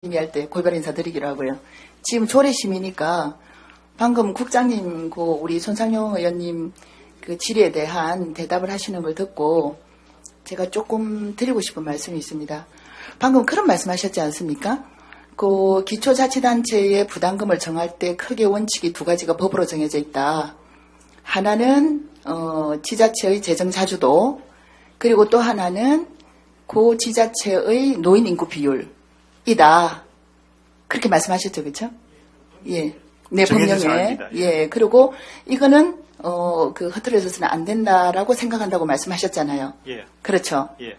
할 때 골반 인사 드리기로 하고요. 지금 조례심이니까 방금 국장님, 우리 손상용 의원님 그 질의에 대한 대답을 하시는 걸 듣고 제가 조금 드리고 싶은 말씀이 있습니다. 방금 그런 말씀하셨지 않습니까? 그 기초자치단체의 부담금을 정할 때 크게 원칙이 두 가지가 법으로 정해져 있다. 하나는 지자체의 재정 자주도, 그리고 또 하나는 그 지자체의 노인 인구 비율이다. 그렇게 말씀하셨죠, 그렇죠? 예, 네, 법령에. 예, 그리고 이거는 흐트러져서는 안 된다라고 생각한다고 말씀하셨잖아요. 예. 그렇죠. 예.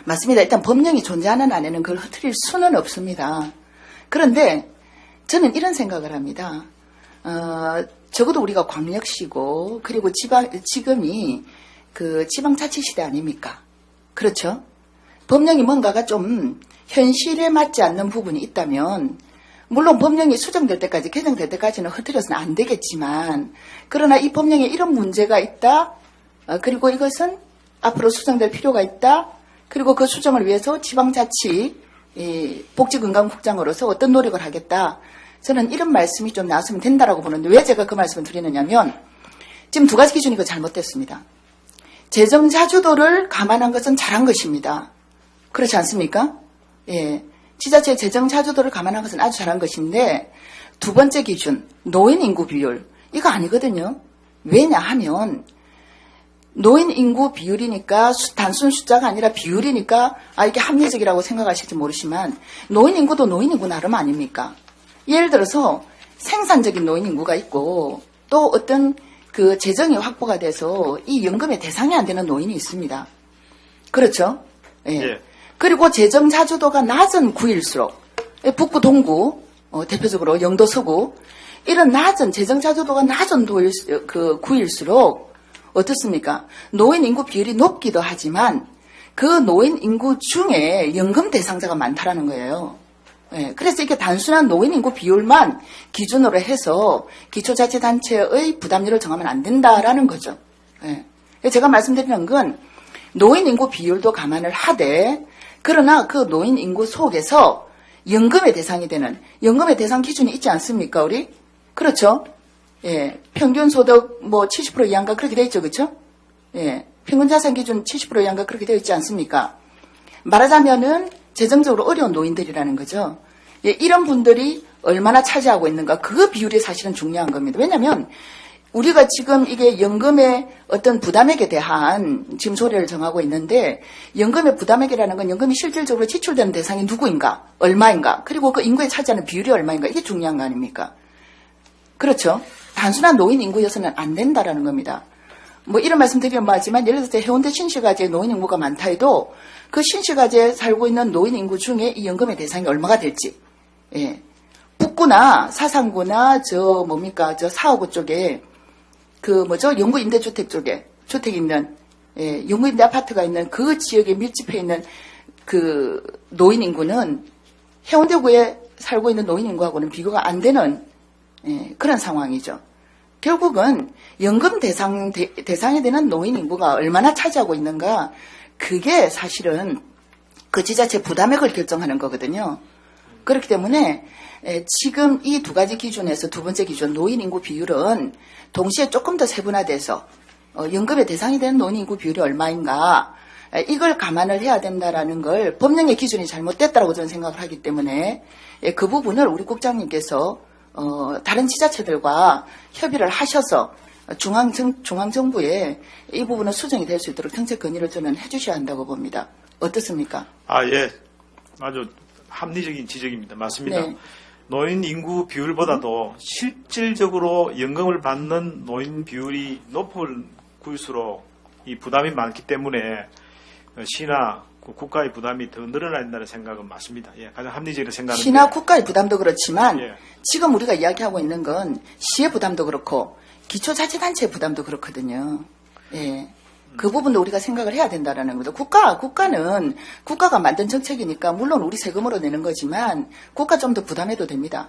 맞습니다. 일단 법령이 존재하는 안에는 그걸 흐트릴 수는 없습니다. 그런데 저는 이런 생각을 합니다. 적어도 우리가 광역시고, 그리고 지금이 그 지방자치시대 아닙니까? 그렇죠? 법령이 뭔가가 좀 현실에 맞지 않는 부분이 있다면, 물론 법령이 수정될 때까지, 개정될 때까지는 흐트려서는 안 되겠지만, 그러나 이 법령에 이런 문제가 있다, 그리고 이것은 앞으로 수정될 필요가 있다, 그리고 그 수정을 위해서 지방자치 복지건강국장으로서 어떤 노력을 하겠다. 저는 이런 말씀이 좀 나왔으면 된다라고 보는데, 왜 제가 그 말씀을 드리느냐면, 지금 두 가지 기준이 이거 잘못됐습니다. 재정 자주도를 감안한 것은 잘한 것입니다. 그렇지 않습니까? 예. 지자체의 재정 자주도를 감안한 것은 아주 잘한 것인데, 두 번째 기준, 노인 인구 비율. 이거 아니거든요. 왜냐하면, 노인 인구 비율이니까 단순 숫자가 아니라 비율이니까 이게 합리적이라고 생각하실지 모르지만, 노인 인구도 노인 인구 나름 아닙니까? 예를 들어서 생산적인 노인 인구가 있고, 또 어떤 그 재정이 확보가 돼서 이 연금의 대상이 안 되는 노인이 있습니다. 그렇죠? 예. 예. 그리고 재정 자주도가 낮은 구일수록, 북부 동구, 대표적으로 영도 서구, 이런 낮은 재정 자주도가 낮은 구일수록 어떻습니까? 노인 인구 비율이 높기도 하지만 그 노인 인구 중에 연금 대상자가 많다라는 거예요. 예, 그래서 이게 단순한 노인 인구 비율만 기준으로 해서 기초자치단체의 부담률을 정하면 안 된다라는 거죠. 예. 제가 말씀드리는 건 노인 인구 비율도 감안을 하되, 그러나 그 노인 인구 속에서 연금의 대상이 되는, 연금의 대상 기준이 있지 않습니까, 우리? 그렇죠? 예. 평균 소득 70% 이하인가 그렇게 되어 있죠, 그렇죠? 예. 평균 자산 기준 70% 이하인가 그렇게 되어 있지 않습니까? 말하자면은 재정적으로 어려운 노인들이라는 거죠. 예, 이런 분들이 얼마나 차지하고 있는가, 그 비율이 사실은 중요한 겁니다. 왜냐하면 우리가 지금 이게 연금의 어떤 부담액에 대한 지금 소리를 정하고 있는데, 연금의 부담액이라는 건 연금이 실질적으로 지출되는 대상이 누구인가, 얼마인가, 그리고 그 인구에 차지하는 비율이 얼마인가, 이게 중요한 거 아닙니까? 그렇죠? 단순한 노인 인구여서는 안 된다라는 겁니다. 이런 말씀 드리면 뭐하지만, 예를 들어서 해운대 신시가지에 노인 인구가 많다 해도 그 신시가지에 살고 있는 노인 인구 중에 이 연금의 대상이 얼마가 될지, 예. 북구나 사상구나 저 사하구 쪽에 영구 임대주택 쪽에 주택이 있는, 예, 영구 임대 아파트가 있는 그 지역에 밀집해 있는 그 노인 인구는 해운대구에 살고 있는 노인 인구하고는 비교가 안 되는, 예, 그런 상황이죠. 결국은 연금 대상이 되는 노인 인구가 얼마나 차지하고 있는가, 그게 사실은 그 지자체 부담액을 결정하는 거거든요. 그렇기 때문에 지금 이 두 가지 기준에서 두 번째 기준 노인 인구 비율은 동시에 조금 더 세분화돼서 연금의 대상이 되는 노인 인구 비율이 얼마인가, 이걸 감안을 해야 된다라는 걸, 법령의 기준이 잘못됐다고 저는 생각을 하기 때문에 그 부분을 우리 국장님께서 다른 지자체들과 협의를 하셔서 중앙정부에 이 부분은 수정이 될 수 있도록 정책 건의를 저는 해주셔야 한다고 봅니다. 어떻습니까? 예. 아주 합리적인 지적입니다. 맞습니다. 네. 노인 인구 비율보다도 실질적으로 연금을 받는 노인 비율이 높을 구일수록 이 부담이 많기 때문에 시나 국가의 부담이 더 늘어나야 된다는 생각은 맞습니다. 예, 가장 합리적으로 생각하는데, 시나 국가의 부담도 그렇지만, 예, 지금 우리가 이야기하고 있는 건 시의 부담도 그렇고 기초자치단체의 부담도 그렇거든요. 예. 그 부분도 우리가 생각을 해야 된다라는 거죠. 국가는 국가가 만든 정책이니까 물론 우리 세금으로 내는 거지만 국가 좀 더 부담해도 됩니다.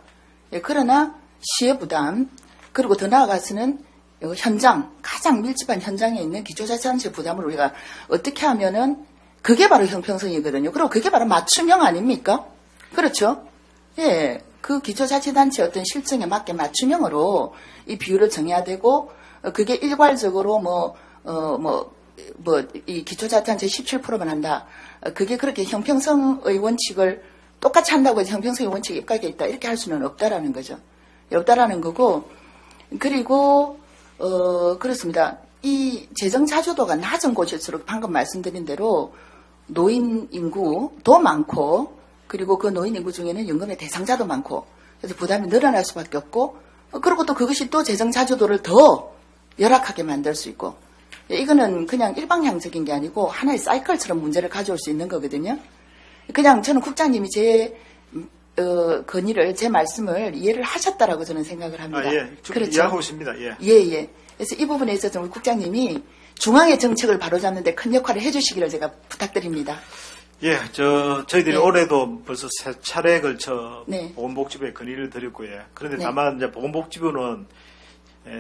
예, 그러나 시의 부담, 그리고 더 나아가서는 현장, 가장 밀집한 현장에 있는 기초자치단체 부담을 우리가 어떻게 하면은, 그게 바로 형평성이거든요. 그리고 그게 바로 맞춤형 아닙니까? 그렇죠? 예, 그 기초자치단체 어떤 실정에 맞게 맞춤형으로 이 비율을 정해야 되고, 그게 일괄적으로 이 기초자치단체 17%만 한다. 그게 그렇게 형평성의 원칙을 똑같이 한다고 해서 형평성의 원칙이 입각해 있다. 이렇게 할 수는 없다라는 거죠. 없다라는 거고, 그리고, 그렇습니다. 이 재정 자주도가 낮은 곳일수록 방금 말씀드린 대로 노인 인구도 많고, 그리고 그 노인 인구 중에는 연금의 대상자도 많고, 그래서 부담이 늘어날 수밖에 없고, 그리고 또 그것이 또 재정 자주도를 더 열악하게 만들 수 있고, 이거는 그냥 일방향적인 게 아니고 하나의 사이클처럼 문제를 가져올 수 있는 거거든요. 그냥 저는 국장님이 제 건의를, 제 말씀을 이해를 하셨다라고 저는 생각을 합니다. 예. 그렇죠. 이해하고 있습니다. 예. 예. 그래서 이 부분에 있어서 우리 국장님이 중앙의 정책을 바로잡는 데 큰 역할을 해주시기를 제가 부탁드립니다. 예, 저희들이 네. 올해도 벌써 3차례에 걸쳐 네. 보건복지부에 건의를 드렸고요. 그런데 네. 다만 이제 보건복지부는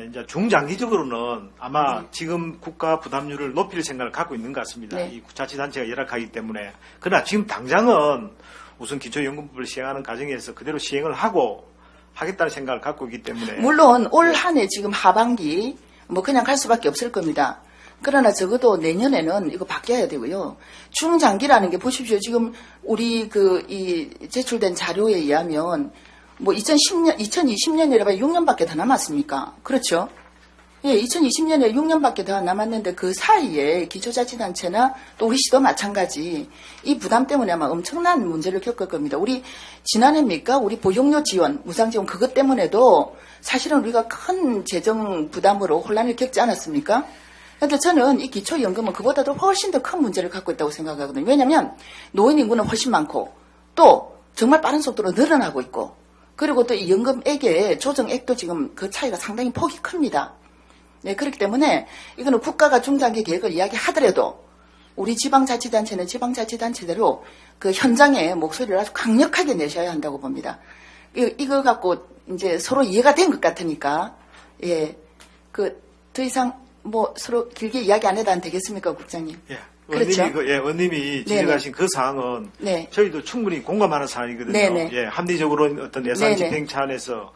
이제 중장기적으로는 아마 지금 국가 부담률을 높일 생각을 갖고 있는 것 같습니다. 네. 이 자치단체가 열악하기 때문에. 그러나 지금 당장은 우선 기초연금법을 시행하는 과정에서 그대로 시행을 하겠다는 생각을 갖고 있기 때문에. 물론 올 한 해 지금 하반기 그냥 갈 수밖에 없을 겁니다. 그러나 적어도 내년에는 이거 바뀌어야 되고요. 중장기라는 게 보십시오. 지금 우리 이 제출된 자료에 의하면 2020년이라 봐야 6년밖에 더 남았습니까? 그렇죠? 예, 2020년에 6년밖에 더 남았는데 그 사이에 기초자치단체나 또 우리 시도 마찬가지 이 부담 때문에 아마 엄청난 문제를 겪을 겁니다. 우리 지난해입니까? 우리 보육료 지원, 무상지원 그것 때문에도 사실은 우리가 큰 재정 부담으로 혼란을 겪지 않았습니까? 그런데 저는 이 기초연금은 그보다도 훨씬 더 큰 문제를 갖고 있다고 생각하거든요. 왜냐하면 노인 인구는 훨씬 많고 또 정말 빠른 속도로 늘어나고 있고 그리고 또 이 연금액의 조정액도 지금 그 차이가 상당히 폭이 큽니다. 네, 그렇기 때문에 이거는 국가가 중장기 계획을 이야기하더라도 우리 지방자치단체는 지방자치단체대로 그 현장의 목소리를 아주 강력하게 내셔야 한다고 봅니다. 이거 갖고 이제 서로 이해가 된 것 같으니까 예, 더 이상 서로 길게 이야기 안 해도 안 되겠습니까, 국장님? 예. 그렇죠? 원님이 지적하신 그 사항은 네. 저희도 충분히 공감하는 사항이거든요. 네네. 예, 합리적으로 어떤 예산 네네. 집행 차원에서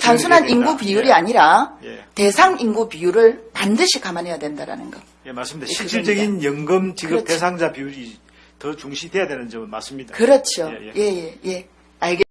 단순한 비율이 인구 된다. 비율이 예. 아니라 예. 대상 인구 비율을 반드시 감안해야 된다라는 거. 예, 맞습니다. 예, 실질적인 연금 지급 그렇죠. 대상자 비율이 더 중시돼야 되는 점은 맞습니다. 그렇죠. 예, 예. 예. 알겠습니다.